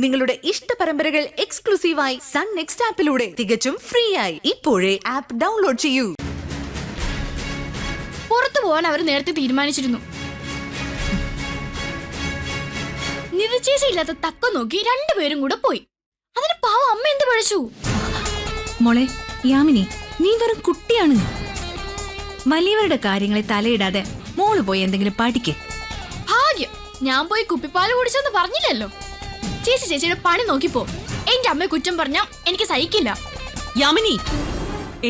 നിങ്ങളുടെ ഇഷ്ട പരമ്പരകൾ എക്സ്ക്ലൂസീവായി സൺ നെക്സ്റ്റ് ആപ്പിലൂടെ തികച്ചും ഫ്രീ ആയി ഇപ്പോഴേ ആപ്പ് ഡൗൺലോഡ് ചെയ്യൂ. പുറത്തു പോകാൻ അവർ നേരത്തെ തീരുമാനിച്ചിരുന്നു. നിതച്ചേച്ചി ഇല്ലാത്ത തക്കം നോക്കി രണ്ടുപേരും കൂടെ പോയി. അതിന് പാവം അമ്മ എന്ത് പഴിച്ചു? മോളെ യാമിനി, നീ വെറും കുട്ടിയാണ്. വലിയവരുടെ കാര്യങ്ങളെ തലയിടാതെ മോള് പോയി എന്തെങ്കിലും പഠിക്ക്. ഭാഗ്യം ഞാൻ പോയി കുപ്പിപ്പാല് കുടിച്ചെന്ന് പറഞ്ഞില്ലല്ലോ. ചേച്ചിയുടെ പണി നോക്കിപ്പോ. എന്റെ അമ്മയെ കുറ്റം പറഞ്ഞാ എനിക്ക് സഹിക്കില്ല. യാമിനി,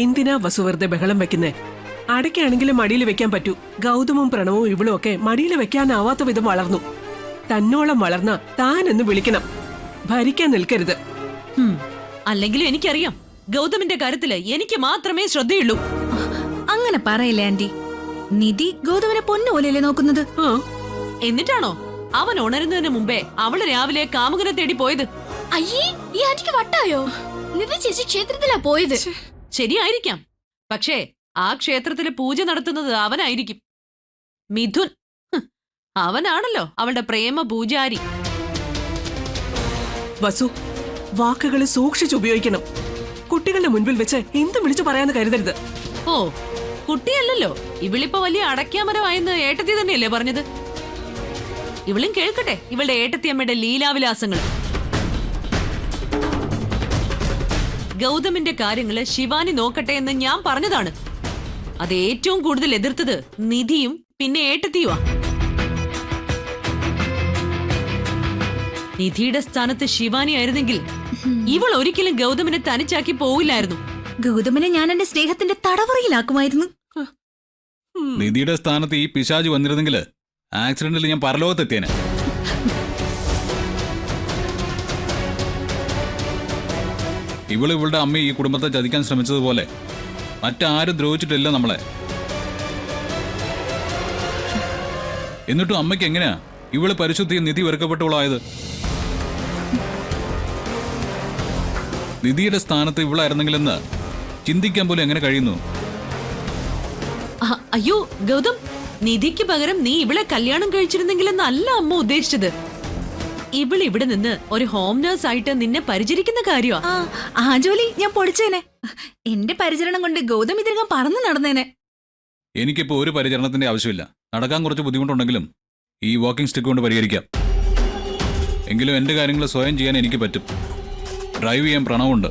എന്തിനാ വസു വെറുതെ ബഹളം വെക്കുന്നേ? അടയ്ക്കാണെങ്കിലും മടിയിൽ വെക്കാൻ പറ്റൂ. ഗൗതമും പ്രണവും ഇവളും ഒക്കെ മടിയിൽ വെക്കാനാവാത്ത വിധം വളർന്നു. തന്നോളം വളർന്ന താനെന്ന് വിളിക്കണം, ഭരിക്കാൻ നിൽക്കരുത്. അല്ലെങ്കിലും എനിക്കറിയാം, ഗൗതമിന്റെ കാര്യത്തില് എനിക്ക് മാത്രമേ ശ്രദ്ധയുള്ളൂ. അങ്ങനെ പറയില്ലേ ആന്റി. നിധി ഗൗതമിനെ പൊന്നുപോലെയല്ലേ നോക്കുന്നത്? എന്നിട്ടാണോ അവൻ ഉണരുന്നതിന് മുമ്പേ അവള് രാവിലെ കാമുകനെ തേടി പോയത്? അയ്യേ, ഈ ആന്റിക്ക് വട്ടായോ? നിധി ചേച്ചി ക്ഷേത്രത്തിലാ പോയത്. ശരിയായിരിക്കാം, പക്ഷേ ആ ക്ഷേത്രത്തില് പൂജ നടത്തുന്നത് അവനായിരിക്കും. മിഥുൻ, അവനാണല്ലോ അവളുടെ പ്രേമ പൂജാരി. വസു, വാക്കുകൾ സൂക്ഷിച്ചുപയോഗിക്കണം. കുട്ടികളുടെ മുൻപിൽ വെച്ച് എന്തും വിളിച്ചു പറയാന്ന് കരുതരുത്. ഓ, കുട്ടിയല്ലല്ലോ ഇവളിപ്പോ വലിയ അടയ്ക്കാമരമായെന്ന് ഏട്ടത്തി തന്നെയല്ലേ പറഞ്ഞത്? ഇവളും കേൾക്കട്ടെ ഇവളുടെ ഏട്ടത്തിയമ്മയുടെ ലീലാവിലാസങ്ങൾ. ഗൗതമിന്റെ കാര്യങ്ങള് ശിവാനി നോക്കട്ടെ എന്ന് ഞാൻ പറഞ്ഞതാണ്. അത് ഏറ്റവും കൂടുതൽ എതിർത്തത് നിധിയും പിന്നെ ഏട്ടത്തിയുമാ. നിധിയുടെ സ്ഥാനത്ത് ശിവാനി ആയിരുന്നെങ്കിൽ ഇവൾ ഒരിക്കലും ഗൗതമിനെ തനിച്ചാക്കി പോവില്ലായിരുന്നു. ഗൗതമിനെ ഞാൻ എന്റെ സ്നേഹത്തിന്റെ തടവറയിലാക്കുമായിരുന്നു. നിധിയുടെ സ്ഥാനത്ത് ഈ പിശാച് വന്നിരുന്നെങ്കിൽ ആക്സിഡന്റിൽ ഞാൻ പരലോകത്തെത്തിയേനെ. ഇവളുടെ അമ്മ ഈ കുടുംബത്തെ ചതിക്കാൻ ശ്രമിച്ചതുപോലെ മറ്റാരും ദ്രോഹിച്ചിട്ടില്ല നമ്മളെ. എന്നിട്ടും അമ്മയ്ക്ക് എങ്ങനെയാ ഇവള് പരിശുദ്ധിയും നിധി വെറുക്കപ്പെട്ടവളായത്? നിധിയുടെ സ്ഥാനത്ത് ഇവളായിരുന്നെങ്കിലെന്ന് ചിന്തിക്കാൻ പോലും എങ്ങനെ കഴിയുന്നു? അയ്യോ ഗൗതം, നിധിക്ക് പകരം നീ ഇവളെ കല്യാണം കഴിച്ചിരുന്നെങ്കിലെന്നല്ല അമ്മ ഉദ്ദേശിച്ചത്. ഇവളിവിടെ നിന്ന് ഒരു ഹോം നേഴ്സ് ആയിട്ട് നിന്നെ പരിചരിക്കുന്ന കാര്യമാ. ആ ജോലി ഞാൻ പൊടിച്ചേനെ. എന്റെ പരിചരണം കൊണ്ട് ഗൗതം ഇതിനകം പറന്നു നടന്നേനെ. എനിക്കിപ്പോ ഒരു പരിചരണത്തിന്റെ ആവശ്യമില്ല. നടക്കാൻ കുറച്ച് ബുദ്ധിമുട്ടുണ്ടെങ്കിലും ഈ വാക്കിംഗ് സ്റ്റിക്ക് കൊണ്ട് പരിഹരിക്കാം. എങ്കിലും എന്റെ കാര്യങ്ങൾ സ്വയം ചെയ്യാൻ എനിക്ക് പറ്റും. ഡ്രൈവ് ചെയ്യാൻ പ്രണവുണ്ട്.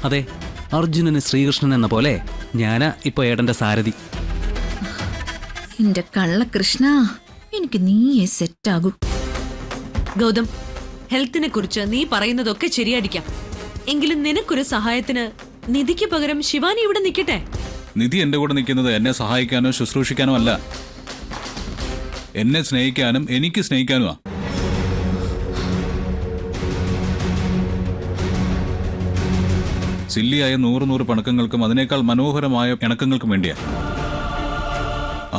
അതെ, അർജുനന് ശ്രീകൃഷ്ണൻ എന്ന പോലെ ഞാനാ ഇപ്പൊ ഏട്ടന്റെ സാരഥി. എന്റെ കള്ള കൃഷ്ണ, എനിക്ക് നീയേ സെറ്റാകൂ. ഗൗതം, ഹെൽത്തിനെ കുറിച്ച് നീ പറയുന്നതൊക്കെ ശരിയായിരിക്കാം. എങ്കിലും നിനക്കൊരു സഹായത്തിന് നിധിക്ക് പകരം ശിവാനി ഇവിടെ നിൽക്കട്ടെ. നിധി എന്റെ കൂടെ നിൽക്കുന്നത് എന്നെ സഹായിക്കാനോ ശുശ്രൂഷിക്കാനോ അല്ല, എന്നെ സ്നേഹിക്കാനും എനിക്ക് സ്നേഹിക്കാനുമാ. സില്ലിയായ 100 പണക്കങ്ങൾക്കും അതിനേക്കാൾ മനോഹരമായ ഇണക്കങ്ങൾക്കും വേണ്ടിയാ.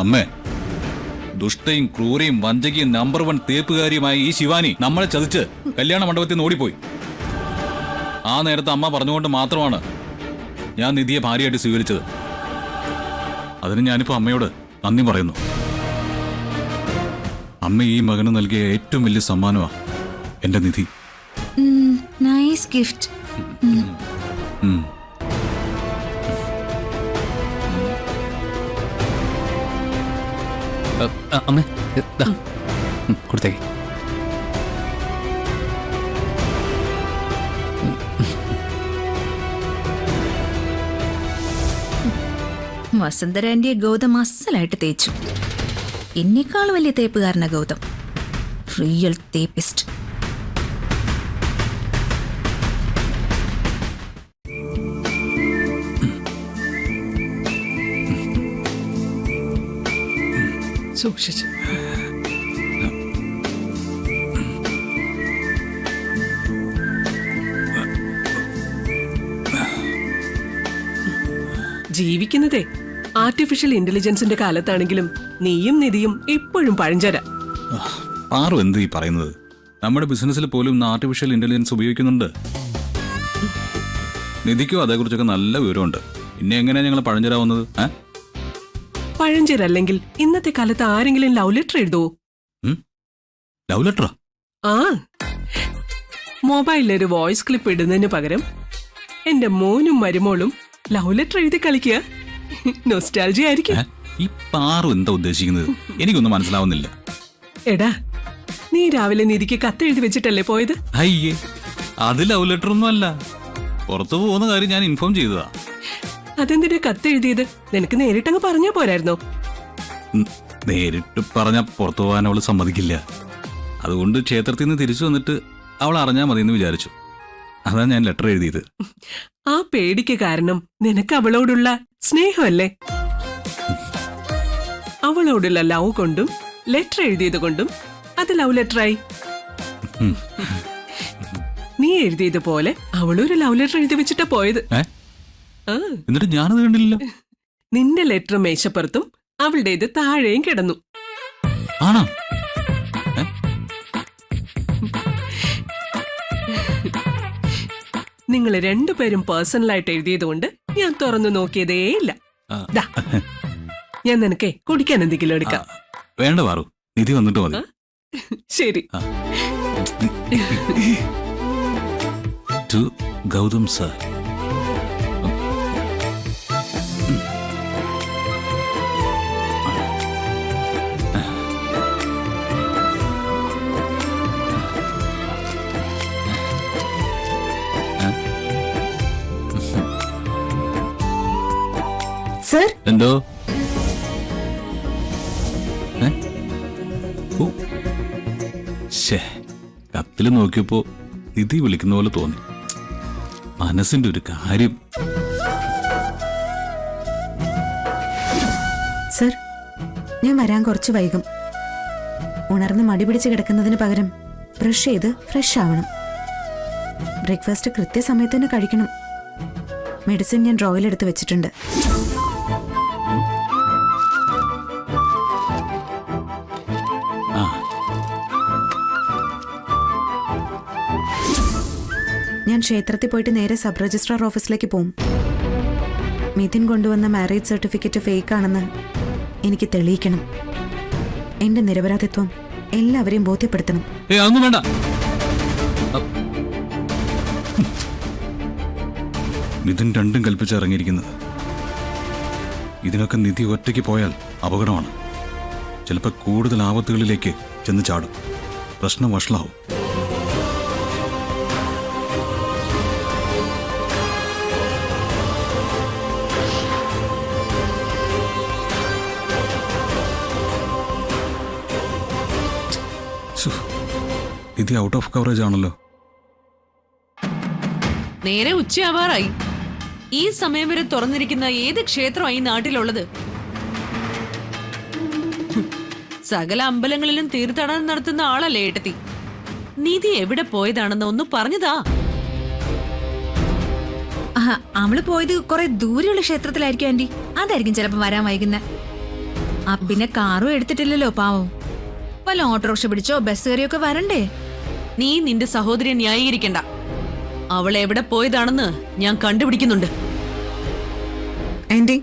അമ്മേ, ദുഷ്ടയും ക്രൂരയും വഞ്ചകയും നമ്പർ 1 തേപ്പുകാരിയുമായ ഈ ശിവാനി നമ്മളെ ചതിച്ച് കല്യാണ മണ്ഡപത്തിൽ നിന്ന് ഓടിപ്പോയി. ആ നേരത്തെ അമ്മ പറഞ്ഞുകൊണ്ട് മാത്രമാണ് ഞാൻ നിധിയെ ഭാര്യയായിട്ട് സ്വീകരിച്ചത്. അതിന് ഞാനിപ്പോ അമ്മയോട് നന്ദി പറയുന്നു. അമ്മ ഈ മകന് നൽകിയ ഏറ്റവും വലിയ സമ്മാനമാ എന്റെ നിധി. Nice gift. അമ്മേ, കൊടുത്തേക്ക്. വസുന്ധരാന്റിയെ ഗൗതം അസലായിട്ട് തേച്ചു. എന്നെക്കാൾ വലിയ തേപ്പുകാരനാ ഗൗതം. റിയൽ തേപ്പിസ്റ്റ്. സൂക്ഷിച്ച്. ജീവിക്കുന്നതേ ആർട്ടിഫിഷ്യൽ ഇന്റലിജൻസിന്റെ കാലത്താണെങ്കിലും നീയും നിധിയും ഇപ്പോഴും പഴഞ്ചര. ആരും എന്ത് ഈ പറയുന്നത്? നമ്മുടെ ബിസിനസ്സിൽ പോലും ആർട്ടിഫിഷ്യൽ ഇന്റലിജൻസ് ഉപയോഗിക്കുന്നുണ്ട്. നിധിക്കും അതേക്കുറിച്ചൊക്കെ നല്ല വിവരമുണ്ട്. പിന്നെ എങ്ങനെയാ ഞങ്ങൾ പഴഞ്ചരാവുന്നത്? പഴഞ്ചരല്ലെങ്കിൽ ഇന്നത്തെ കാലത്ത് ആരെങ്കിലും ലവ് ലെറ്റർ എഴുതുവോ? ലവ് ലെറ്ററാ? ആ മൊബൈലിലൊരു വോയിസ് ക്ലിപ്പ് ഇടുന്നതിന് പകരം എന്റെ മോനും മരുമോളും ലവ് ലെറ്റർ എഴുതി കളിക്കുക. നൊസ്റ്റാൾജി ആയിരിക്കും. ഈ പാറു എന്താ ഉദ്ദേശിക്കുന്നത്? എനിക്കൊന്നും മനസ്സിലാവുന്നില്ല. എടാ, നീ രാവിലെ നിധിക്ക് കത്തെഴുതി വെച്ചിട്ടല്ലേ പോയത്? അയ്യേ, അത് ലവ് ലെറ്റർ ഒന്നും അല്ല. പുറത്തു പോകുന്ന കാര്യം ഞാൻ ഇൻഫോം ചെയ്തതാ. അതെന്തിനാ കത്തെഴുതിയത്? നിനക്ക് നേരിട്ടങ്ങ് പറഞ്ഞാ പോരായിരുന്നോ? നേരിട്ട് പറഞ്ഞ പുറത്തു പോകാൻ അവള് സമ്മതിക്കില്ല. അതുകൊണ്ട് ക്ഷേത്രത്തിൽ നിന്ന് തിരിച്ചു വന്നിട്ട് അവൾ അറിഞ്ഞാൽ മതി എന്ന് വിചാരിച്ചു. അതാ ഞാൻ ലെറ്റർ എഴുതിയത്. ആ പേടിക്ക് കാരണം നിനക്ക് അവളോടുള്ള സ്നേഹമല്ലേ? അവളോടുള്ള ലവ് കൊണ്ടും ലെറ്റർ എഴുതിയത് കൊണ്ടും അത് ലവ് ലെറ്ററായി. നീ എഴുതിയതുപോലെ അവളൊരു ലവ് ലെറ്റർ എഴുതി വെച്ചിട്ടാ പോയത്. എന്നിട്ട് ഞാനത് കണ്ടില്ലല്ലോ. നിന്റെ ലെറ്റർ മേശപ്പുറത്തും അവളുടേത് താഴെയും കിടന്നു. ആണോ? നിങ്ങൾ രണ്ടുപേരും പേഴ്സണലായിട്ട് എഴുതിയതുകൊണ്ട് ഞാൻ തുറന്നു നോക്കിയതേയില്ല. ദാ, ഞാൻ നിനക്കേ കുടിക്കാൻ എന്തെങ്കിലും എടുക്കാം. വേണ്ട പാറു, നിധി വന്നിട്ട് മതി. ശരി. To Gautam sir. സർ, എന്തോ? കത്തില് നോക്കിയപ്പോ നിധി വിളിക്കുന്ന പോലെ തോന്നി. മനസ്സിന്റെ ഒരു കാര്യം. സർ, ഞാൻ വരാൻ കുറച്ച് വൈകും. ഉണർന്ന് മടി പിടിച്ച് കിടക്കുന്നതിന് പകരം ബ്രഷ് ചെയ്ത് ഫ്രഷ് ആവണം. ബ്രേക്ക്ഫാസ്റ്റ് കൃത്യസമയത്ത് തന്നെ കഴിക്കണം. മെഡിസിൻ ഞാൻ ഡ്രോയിലെടുത്ത് വെച്ചിട്ടുണ്ട്. ഞാൻ ക്ഷേത്രത്തിൽ പോയിട്ട് നേരെ സബ് രജിസ്ട്രാർ ഓഫീസിലേക്ക് പോകും. മിഥുൻ കൊണ്ടുവന്ന മാരേജ് സർട്ടിഫിക്കറ്റ് ഫേക്ക് ആണെന്ന് എനിക്ക് തെളിയിക്കണം. എന്റെ നിരപരാധിത്വം എല്ലാവരെയും ബോധ്യപ്പെടുത്തണം. അതൊന്നും വേണ്ട. മിഥുൻ രണ്ടും കൽപ്പിച്ചിറങ്ങിയിരിക്കുന്നത്. ഇതിനൊക്കെ നിധി ഒറ്റയ്ക്ക് പോയാൽ അപകടമാണ്. ചിലപ്പോൾ കൂടുതൽ ആപത്തുകളിലേക്ക് ചെന്ന് ചാടും. പ്രശ്നം വഷളാവും. ഇത് ഔട്ട് ഓഫ് കവറേജ് ആണല്ലോ. നേരെ ഉച്ചയാവാറായി. ഈ സമയം വരെ തുറന്നിരിക്കുന്ന ഏത് ക്ഷേത്രമായി നാട്ടിലുള്ളത്? സകല അമ്പലങ്ങളിലും തീർത്ഥാടനം നടത്തുന്ന ആളല്ലേ ഏട്ടത്തി. നിധി എവിടെ പോയതാണെന്ന് ഒന്ന് പറഞ്ഞതാ. അവള് പോയത് കുറെ ദൂരെയുള്ള ക്ഷേത്രത്തിലായിരിക്കും ആന്റി. അതായിരിക്കും ചിലപ്പോ വരാൻ വൈകുന്നേ. പിന്നെ കാറും എടുത്തിട്ടില്ലല്ലോ പാവം. വല്ല ഓട്ടോറിക്ഷ പിടിച്ചോ ബസ് കയറിയൊക്കെ വരണ്ടേ? നീ നിന്റെ സഹോദരിയെ ന്യായീകരിക്കണ്ട. അവൾ എവിടെ പോയതാണെന്ന് ഞാൻ കണ്ടുപിടിക്കുന്നുണ്ട്. ആന്റി,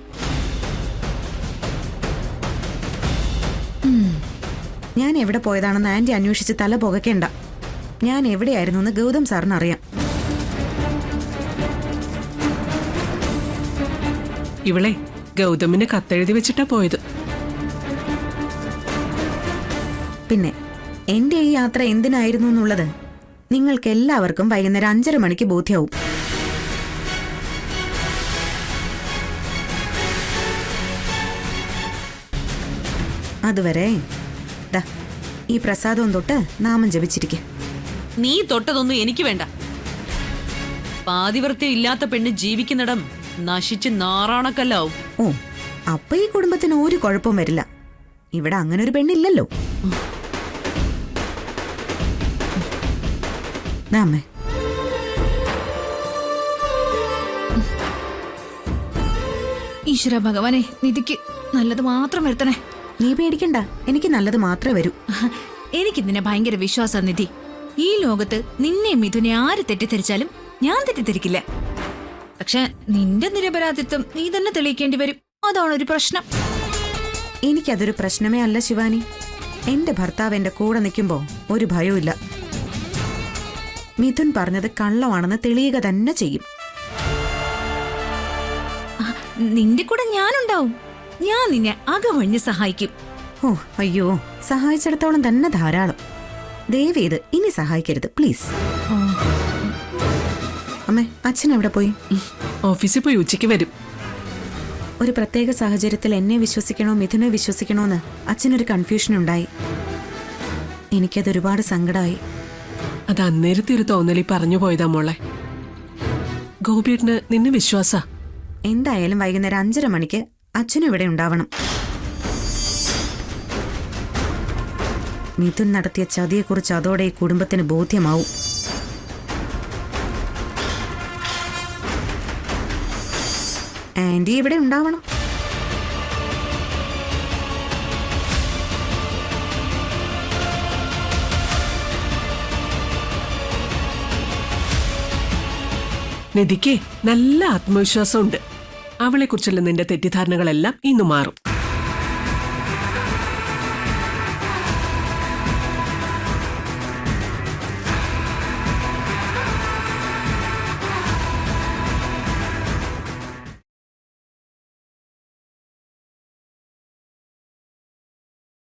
ഞാൻ എവിടെ പോയതാണെന്ന് ആന്റി അന്വേഷിച്ച് തല പുകയ്ക്കണ്ട. ഞാൻ എവിടെയായിരുന്നു എന്ന് ഗൗതം സാറിന് അറിയാം. ഇവളെ ഗൗതമിന് കത്തെഴുതി വെച്ചിട്ടാ പോയത്. പിന്നെ എന്റെ ഈ യാത്ര എന്തിനായിരുന്നു എന്നുള്ളത് നിങ്ങൾക്ക് എല്ലാവർക്കും വൈകുന്നേരം 5:30 മണിക്ക് ബോധ്യമാവും. അതുവരെ ദാ ഈ പ്രസാദവും തൊട്ട് നാമം ജപിച്ചിരിക്കെ. നീ തൊട്ടതൊന്നും എനിക്ക് വേണ്ട. പാതിവൃത്യം ഇല്ലാത്ത പെണ്ണ് ജീവിക്കുന്നിടം നശിച്ച് നാറാണക്കല്ലാവും. ഓ, അപ്പൊ ഈ കുടുംബത്തിന് ഒരു കുഴപ്പവും വരില്ല. ഇവിടെ അങ്ങനെ ഒരു പെണ്ണില്ലല്ലോ. അമ്മേ, ഈശ്വര ഭഗവാനെ, നിധിക്ക് നല്ലത് മാത്രം വരുത്തണേ. നീ പേടിക്കണ്ട, എനിക്ക് നല്ലത് മാത്രമേ വരൂ. എനിക്ക് നിന്നെ ഭയങ്കര വിശ്വാസം നിധി. ഈ ലോകത്ത് നിന്നെ മിഥുനെ ആര് തെറ്റിദ്ധരിച്ചാലും ഞാൻ തെറ്റിദ്ധരിക്കില്ല. പക്ഷെ നിന്റെ നിരപരാധിത്വം നീ തന്നെ തെളിയിക്കേണ്ടി വരും. അതാണൊരു പ്രശ്നം. എനിക്കതൊരു പ്രശ്നമേ അല്ല ശിവാനി. എന്റെ ഭർത്താവ് എന്റെ കൂടെ നിൽക്കുമ്പോ ഒരു ഭയവും ഇല്ല. മിഥുൻ പറഞ്ഞത് കള്ളമാണെന്ന് തെളിയുക തന്നെ ചെയ്യും. ആ, നിന്റെ കൂടെ ഞാനുണ്ടാവും. ഞാൻ നിന്നെ അകമഴിഞ്ഞ് സഹായിക്കും. ഓ അയ്യോ, സഹായിച്ചിടത്തോളം തന്നെ ധാരാളം. ദയവേത് ഇനി സഹായിക്കരുത് പ്ലീസ്. അമ്മേ, അച്ഛൻ എവിടെ പോയി? ഓഫീസിൽ പോയി ഉച്ചയ്ക്ക് വരും. ഒരു പ്രത്യേക സാഹചര്യത്തിൽ എന്നെ വിശ്വസിക്കണോ മിഥുനെ വിശ്വസിക്കണോന്ന് അച്ഛനൊരു കൺഫ്യൂഷൻ ഉണ്ടായി. എനിക്കത് ഒരുപാട് സങ്കടമായി. അത് അന്നേരത്തെ ഒരു തോന്നലി പറഞ്ഞു പോയതാ മോളെ. ഗോപിയേട്ടന് നിന്നെ വിശ്വാസ. എന്തായാലും വൈകുന്നേരം 5:30 മണിക്ക് അച്ഛനും ഇവിടെ ഉണ്ടാവണം. മിഥുൻ നടത്തിയ ചതിയെക്കുറിച്ച് അതോടെ ഈ കുടുംബത്തിന് ബോധ്യമാവും. ആന്റി ഇവിടെ ഉണ്ടാവണം. നിധിക്ക് നല്ല ആത്മവിശ്വാസമുണ്ട്. അവളെക്കുറിച്ചുള്ള നിന്റെ തെറ്റിദ്ധാരണകളെല്ലാം ഇന്നു മാറും.